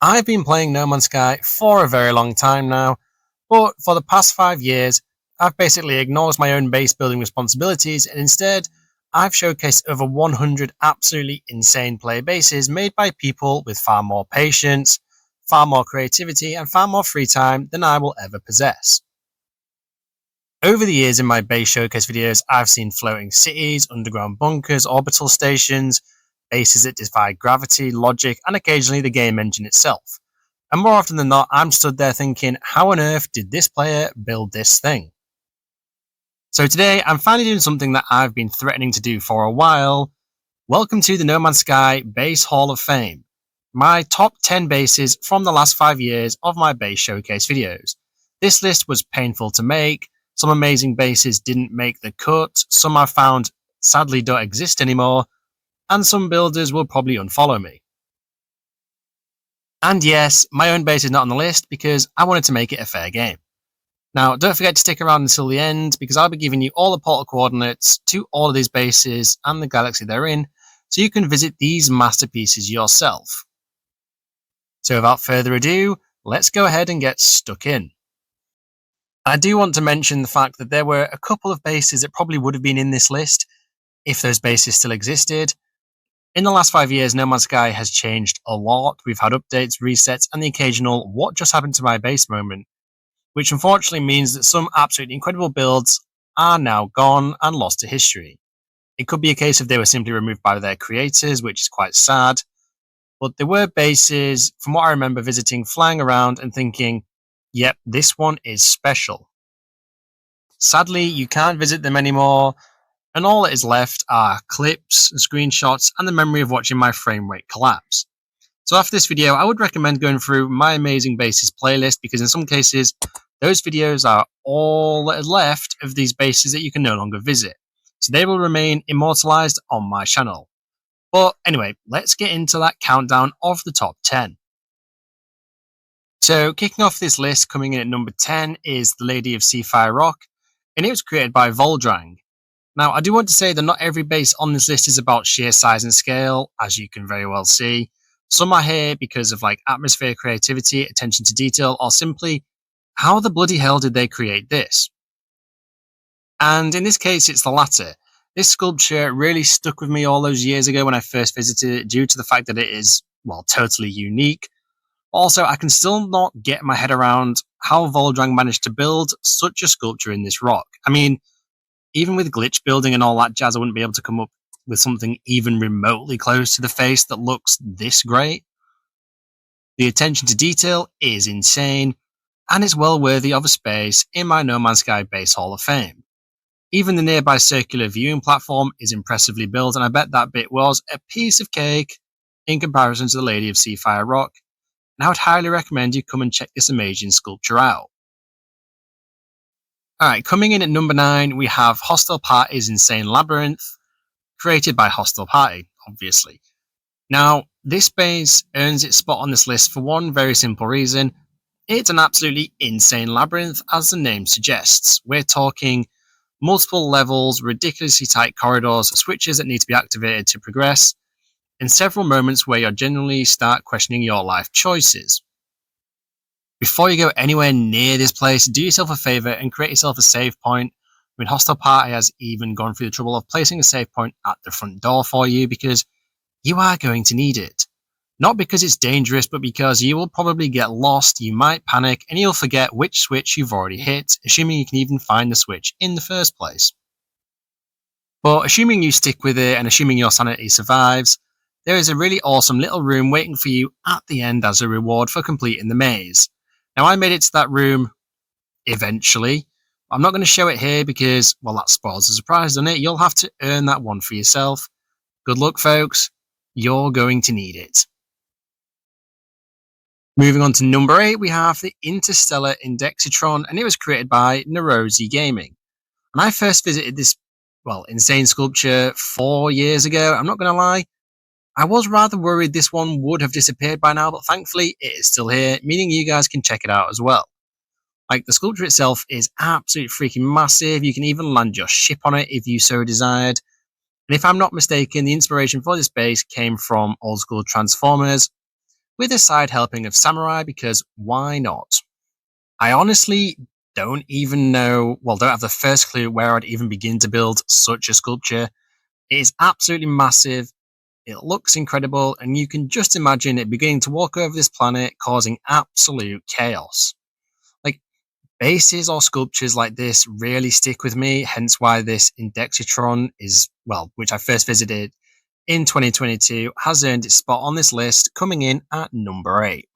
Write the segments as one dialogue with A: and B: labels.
A: I've been playing No Man's Sky for a very long time now, but for the past 5 years, I've basically ignored my own base building responsibilities and instead, I've showcased over 100 absolutely insane player bases made by people with far more patience, far more creativity, and far more free time than I will ever possess. Over the years in my base showcase videos, I've seen floating cities, underground bunkers, orbital stations, bases that defy gravity, logic, and occasionally the game engine itself. And more often than not, I'm stood there thinking, how on earth did this player build this thing? So today, I'm finally doing something that I've been threatening to do for a while. Welcome to the No Man's Sky Base Hall of Fame. My top 10 bases from the last 5 years of my base showcase videos. This list was painful to make. Some amazing bases didn't make the cut. Some I found sadly don't exist anymore. And some builders will probably unfollow me. And yes, my own base is not on the list because I wanted to make it a fair game. Now, don't forget to stick around until the end because I'll be giving you all the portal coordinates to all of these bases and the galaxy they're in, so you can visit these masterpieces yourself. So without further ado, let's go ahead and get stuck in. I do want to mention the fact that there were a couple of bases that probably would have been in this list if those bases still existed. In the last 5 years, No Man's Sky has changed a lot. We've had updates, resets, and the occasional what just happened to my base moment, which unfortunately means that some absolutely incredible builds are now gone and lost to history. It could be a case of they were simply removed by their creators, which is quite sad, but there were bases, from what I remember visiting, flying around and thinking, yep, this one is special. Sadly, you can't visit them anymore, and all that is left are clips, screenshots, and the memory of watching my frame rate collapse. So after this video, I would recommend going through my amazing bases playlist because in some cases, those videos are all that is left of these bases that you can no longer visit. So they will remain immortalized on my channel. But anyway, let's get into that countdown of the top 10. So kicking off this list, coming in at number 10 is the Lady of Seafire Rock, and it was created by Voldrang. Now, I do want to say that not every base on this list is about sheer size and scale, as you can very well see. Some are here because of atmosphere, creativity, attention to detail, or simply, how the bloody hell did they create this? And in this case, it's the latter. This sculpture really stuck with me all those years ago when I first visited it due to the fact that it is, well, totally unique. Also, I can still not get my head around how Voldrang managed to build such a sculpture in this rock. I mean, even with glitch building and all that jazz, I wouldn't be able to come up with something even remotely close to the face that looks this great. The attention to detail is insane, and it's well worthy of a space in my No Man's Sky Base Hall of Fame. Even the nearby circular viewing platform is impressively built, and I bet that bit was a piece of cake in comparison to the Lady of Seafire Rock, and I would highly recommend you come and check this amazing sculpture out. Alright, coming in at number 9, we have Hostile Party's Insane Labyrinth, created by Hostile Party, obviously. Now, this base earns its spot on this list for one very simple reason. It's an absolutely insane labyrinth, as the name suggests. We're talking multiple levels, ridiculously tight corridors, switches that need to be activated to progress, and several moments where you genuinely start questioning your life choices. Before you go anywhere near this place, do yourself a favour and create yourself a save point. I mean, Hostile Party has even gone through the trouble of placing a save point at the front door for you because you are going to need it. Not because it's dangerous, but because you will probably get lost, you might panic, and you'll forget which switch you've already hit, assuming you can even find the switch in the first place. But assuming you stick with it and assuming your sanity survives, there is a really awesome little room waiting for you at the end as a reward for completing the maze. Now, I made it to that room eventually. I'm not going to show it here because, well, that spoils the surprise, doesn't it? You'll have to earn that one for yourself. Good luck, folks. You're going to need it. Moving on to number 8, we have the Interstellar Indexitron, and it was created by Neurosi Gaming. When I first visited this, well, insane sculpture 4 years ago, I'm not going to lie, I was rather worried this one would have disappeared by now, but thankfully it is still here, meaning you guys can check it out as well. The sculpture itself is absolutely freaking massive. You can even land your ship on it if you so desired. And if I'm not mistaken, the inspiration for this base came from old school Transformers, with a side helping of samurai because why not? I honestly don't even know, well, don't have the first clue where I'd even begin to build such a sculpture. It is absolutely massive, it looks incredible, and you can just imagine it beginning to walk over this planet, causing absolute chaos. Like, bases or sculptures like this really stick with me, hence why this Indexitron is, well, which I first visited in 2022, has earned its spot on this list, coming in at number 8.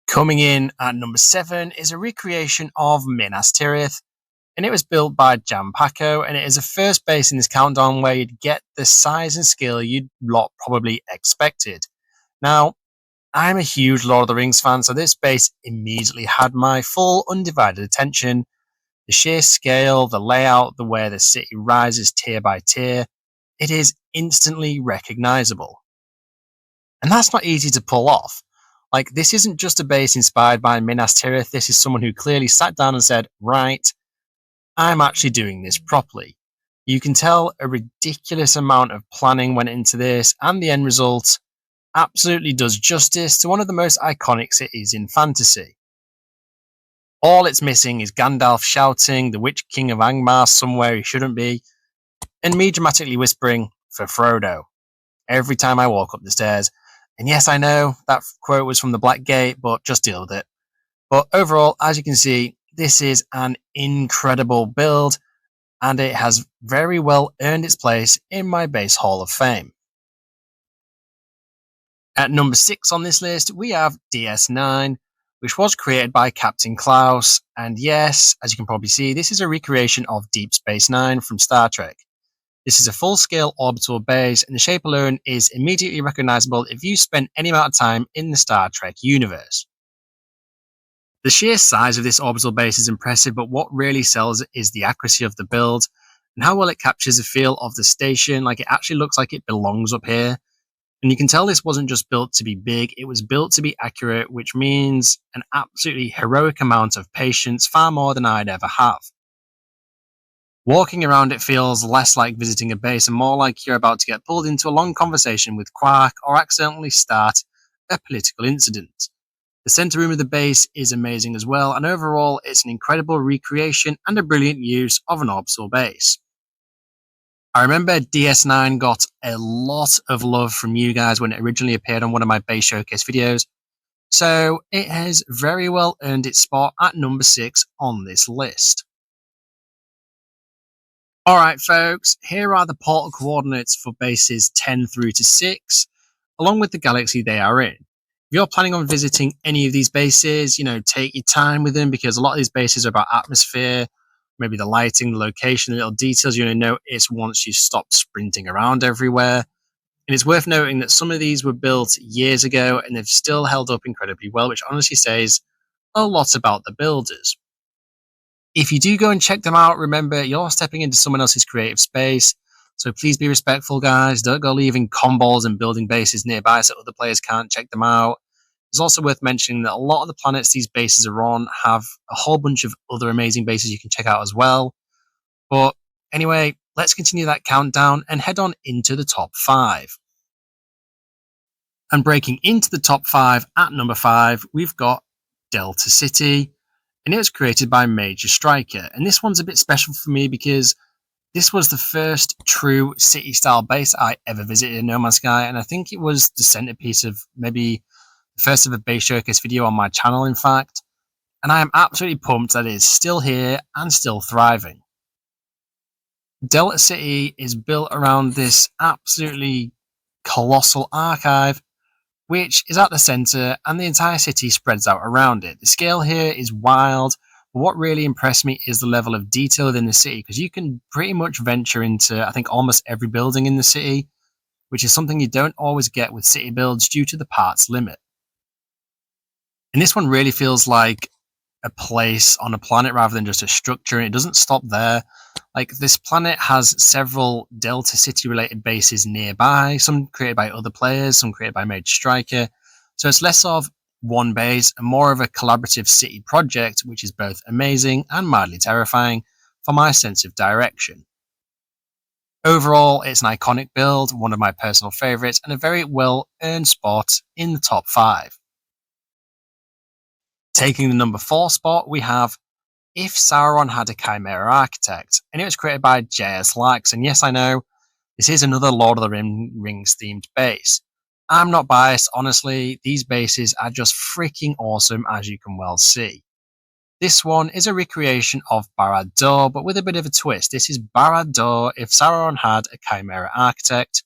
A: Coming in at number 7 is a recreation of Minas Tirith, and it was built by Jan Paco, and it is the first base in this countdown where you'd get the size and scale you'd lot probably expected. Now, I'm a huge Lord of the Rings fan, so this base immediately had my full undivided attention. The sheer scale, the layout, the way the city rises tier by tier, it is instantly recognizable. And that's not easy to pull off. Like, this isn't just a base inspired by Minas Tirith, this is someone who clearly sat down and said, right, I'm actually doing this properly. You can tell a ridiculous amount of planning went into this, and the end result absolutely does justice to one of the most iconic cities in fantasy. All it's missing is Gandalf shouting, the Witch King of Angmar somewhere he shouldn't be, and me dramatically whispering, for Frodo, every time I walk up the stairs. And yes, I know that quote was from the Black Gate, but just deal with it. But overall, as you can see, this is an incredible build, and it has very well earned its place in my base Hall of Fame. At number 6 on this list, we have DS9, which was created by Captain Klaus, and yes, as you can probably see, this is a recreation of Deep Space Nine from Star Trek. This is a full-scale orbital base, and the shape alone is immediately recognizable if you spent any amount of time in the Star Trek universe. The sheer size of this orbital base is impressive, but what really sells it is the accuracy of the build and how well it captures the feel of the station. Like, it actually looks like it belongs up here. And you can tell this wasn't just built to be big, it was built to be accurate, which means an absolutely heroic amount of patience, far more than I'd ever have. Walking around it feels less like visiting a base and more like you're about to get pulled into a long conversation with Quark or accidentally start a political incident. The center room of the base is amazing as well, and overall it's an incredible recreation and a brilliant use of an orbital base. I remember DS9 got a lot of love from you guys when it originally appeared on one of my base showcase videos, so it has very well earned its spot at number 6 on this list. Alright folks, here are the portal coordinates for bases 10 through to 6, along with the galaxy they are in. If you're planning on visiting any of these bases, take your time with them, because a lot of these bases are about atmosphere, maybe the lighting, the location, the little details you notice once you stop sprinting around everywhere. And it's worth noting that some of these were built years ago and they've still held up incredibly well, which honestly says a lot about the builders. If you do go and check them out, remember you're stepping into someone else's creative space, so please be respectful, guys. Don't go leaving combos and building bases nearby so other players can't check them out. It's also worth mentioning that a lot of the planets these bases are on have a whole bunch of other amazing bases you can check out as well. But anyway, let's continue that countdown and head on into the top 5. And breaking into the top 5 at number 5, we've got Delta City, and it was created by Major Striker. And this one's a bit special for me because this was the first true city-style base I ever visited in No Man's Sky, and I think it was the centerpiece of maybe the first ever base showcase video on my channel, in fact. And I am absolutely pumped that it is still here and still thriving. Delta City is built around this absolutely colossal archive, which is at the center, and the entire city spreads out around it. The scale here is wild, but what really impressed me is the level of detail within the city, because you can pretty much venture into, I think, almost every building in the city, which is something you don't always get with city builds due to the parts limit. And this one really feels like a place on a planet rather than just a structure, and it doesn't stop there. Like, this planet has several Delta City related bases nearby, some created by other players, some created by Major Striker. So it's less of one base and more of a collaborative city project, which is both amazing and mildly terrifying for my sense of direction. Overall, it's an iconic build, one of my personal favourites, and a very well earned spot in the top 5. Taking the number 4 spot, we have If Sauron Had a Chimera Architect, and it was created by J.S. Lax. And yes, I know, this is another Lord of the Rings themed base. I'm not biased, honestly, these bases are just freaking awesome, as you can well see. This one is a recreation of Barad-dûr, but with a bit of a twist. This is Barad-dûr if Sauron had a Chimera Architect,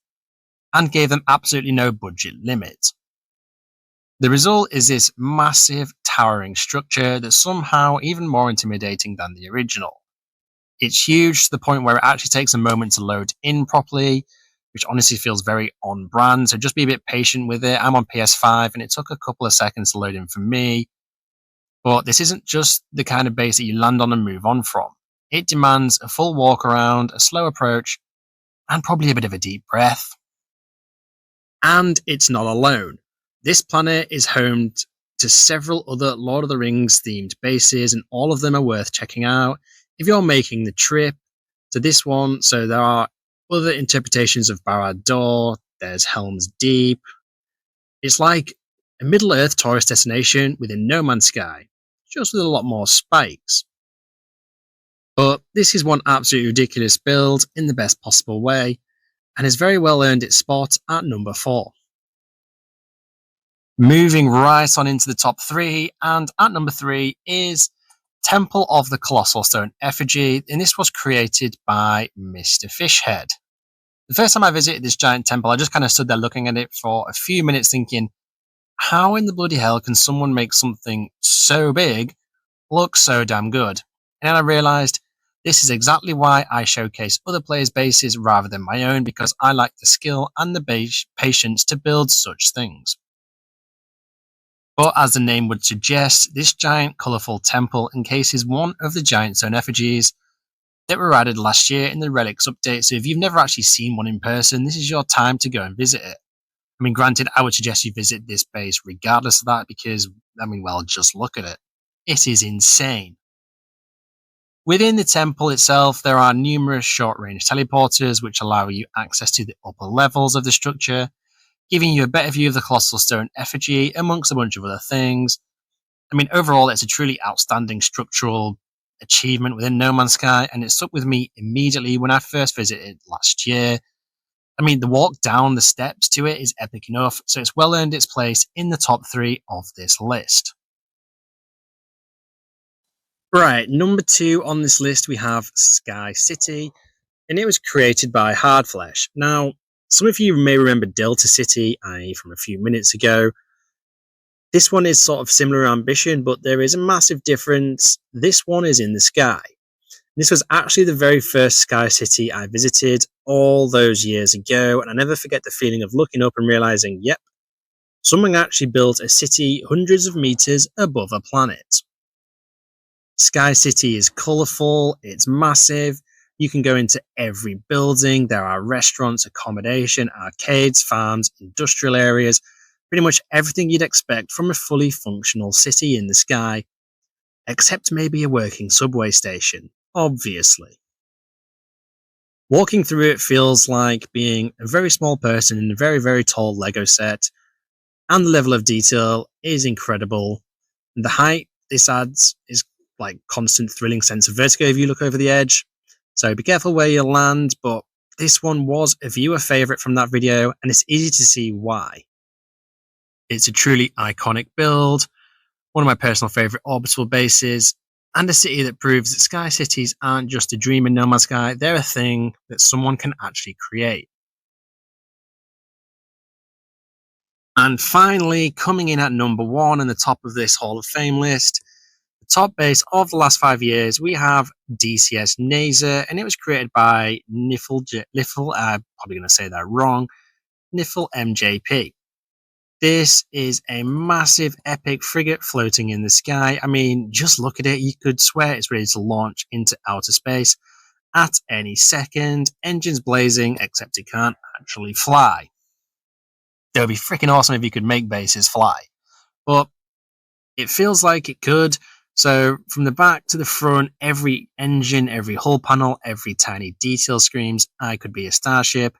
A: and gave them absolutely no budget limit. The result is this massive, towering structure that's somehow even more intimidating than the original. It's huge to the point where it actually takes a moment to load in properly, which honestly feels very on brand, so just be a bit patient with it. I'm on PS5 and it took a couple of seconds to load in for me, but this isn't just the kind of base that you land on and move on from. It demands a full walk around, a slow approach, and probably a bit of a deep breath. And it's not alone. This planet is home to several other Lord of the Rings themed bases, and all of them are worth checking out if you're making the trip to this one. So there are other interpretations of Barad-dûr, there's Helm's Deep. It's like a Middle Earth tourist destination within No Man's Sky, just with a lot more spikes. But this is one absolutely ridiculous build in the best possible way, and has very well earned its spot at number 4. Moving right on into the top 3, and at number 3 is Temple of the Colossal Stone Effigy, and this was created by Mr. Fishhead. The first time I visited this giant temple, I just kind of stood there looking at it for a few minutes thinking, how in the bloody hell can someone make something so big look so damn good? And then I realised this is exactly why I showcase other players' bases rather than my own, because I like the skill and the patience to build such things. But as the name would suggest, this giant colourful temple encases one of the giant stone effigies that were added last year in the Relics update, so if you've never actually seen one in person, this is your time to go and visit it. I mean, granted, I would suggest you visit this base regardless of that because, I mean, well, just look at it. It is insane. Within the temple itself, there are numerous short-range teleporters which allow you access to the upper levels of the structure, giving you a better view of the Colossal Stone Effigy, amongst a bunch of other things. I mean, overall, it's a truly outstanding structural achievement within No Man's Sky, and it stuck with me immediately when I first visited last year. I mean, the walk down the steps to it is epic enough, so it's well earned its place in the top 3 of this list. Right, number 2 on this list we have Sky City, and it was created by Hardflesh. Now, some of you may remember Delta City, i.e. from a few minutes ago. This one is sort of similar ambition, but there is a massive difference. This one is in the sky. This was actually the very first Sky City I visited all those years ago, and I never forget the feeling of looking up and realizing, yep, someone actually built a city hundreds of meters above a planet. Sky City is colourful, it's massive, you can go into every building, there are restaurants, accommodation, arcades, farms, industrial areas, pretty much everything you'd expect from a fully functional city in the sky, except maybe a working subway station, obviously. Walking through it feels like being a very small person in a very, very tall Lego set, and the level of detail is incredible. And the height this adds is like constant thrilling sense of vertigo if you look over the edge. So be careful where you land, but this one was a viewer favourite from that video, and it's easy to see why. It's a truly iconic build, one of my personal favourite orbital bases, and a city that proves that Sky Cities aren't just a dream in No Man's Sky, they're a thing that someone can actually create. And finally, coming in at number 1 in the top of this Hall of Fame list, the top base of the last 5 years, we have DCS Nazer, and it was created by I'm probably going to say that wrong, Niffle MJP. This is a massive, epic frigate floating in the sky. I mean, just look at it. You could swear it's ready to launch into outer space at any second. Engines blazing, except it can't actually fly. It would be freaking awesome if you could make bases fly. But it feels like it could, So from the back to the front, every engine, every hull panel, every tiny detail screams I could be a starship,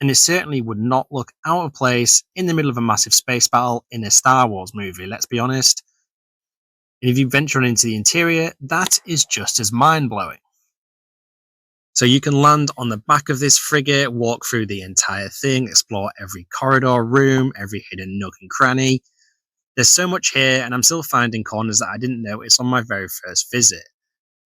A: and it certainly would not look out of place in the middle of a massive space battle in a Star Wars movie, let's be honest. And if you venture on into the interior, that is just as mind-blowing. So you can land on the back of this frigate, walk through the entire thing, explore every corridor, room, every hidden nook and cranny. There's so much here, and I'm still finding corners that I didn't notice on my very first visit.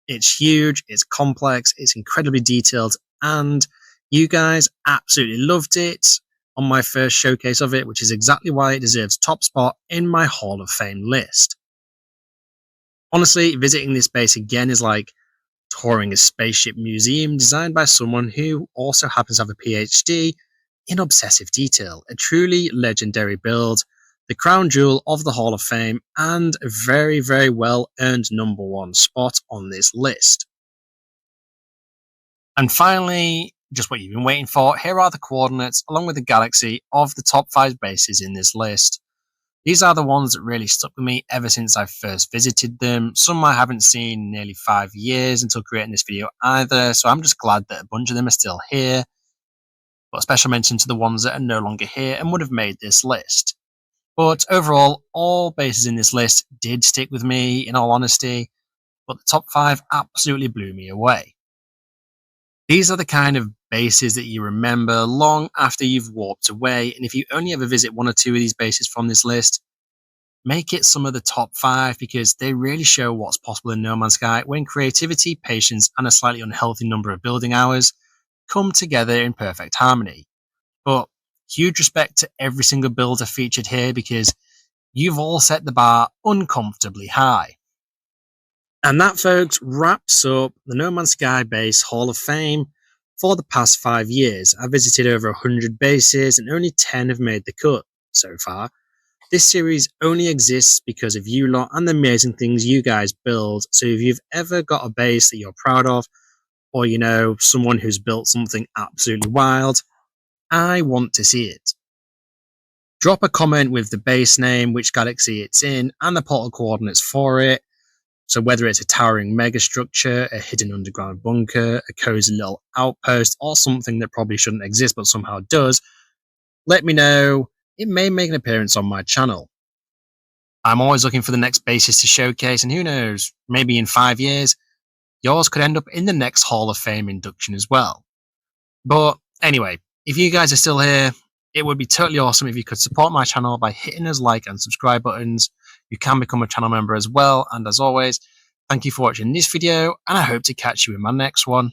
A: It's huge, it's complex, it's incredibly detailed, and you guys absolutely loved it on my first showcase of it, which is exactly why it deserves top spot in my Hall of Fame list. Honestly, visiting this base again is like touring a spaceship museum designed by someone who also happens to have a PhD in obsessive detail. A truly legendary build, the crown jewel of the Hall of Fame, and a very, very well earned #1 spot on this list. And finally, just what you've been waiting for, here are the coordinates along with the galaxy of the top 5 bases in this list. These are the ones that really stuck with me ever since I first visited them. Some I haven't seen in nearly 5 years until creating this video either, so I'm just glad that a bunch of them are still here. But a special mention to the ones that are no longer here and would have made this list. But overall, all bases in this list did stick with me, in all honesty, but the top 5 absolutely blew me away. These are the kind of bases that you remember long after you've warped away, and if you only ever visit 1 or 2 of these bases from this list, make it some of the top 5 because they really show what's possible in No Man's Sky when creativity, patience, and a slightly unhealthy number of building hours come together in perfect harmony. But huge respect to every single builder featured here because you've all set the bar uncomfortably high. And that, folks, wraps up the No Man's Sky Base Hall of Fame for the past 5 years. I've visited over 100 bases and only 10 have made the cut so far. This series only exists because of you lot and the amazing things you guys build. So if you've ever got a base that you're proud of, or you know, someone who's built something absolutely wild, I want to see it. Drop a comment with the base name, which galaxy it's in, and the portal coordinates for it. So whether it's a towering megastructure, a hidden underground bunker, a cozy little outpost, or something that probably shouldn't exist but somehow does, let me know. It may make an appearance on my channel. I'm always looking for the next bases to showcase, and who knows, maybe in 5 years, yours could end up in the next Hall of Fame induction as well. But anyway, if you guys are still here, it would be totally awesome if you could support my channel by hitting those like and subscribe buttons. You can become a channel member as well, and as always, thank you for watching this video, and I hope to catch you in my next one.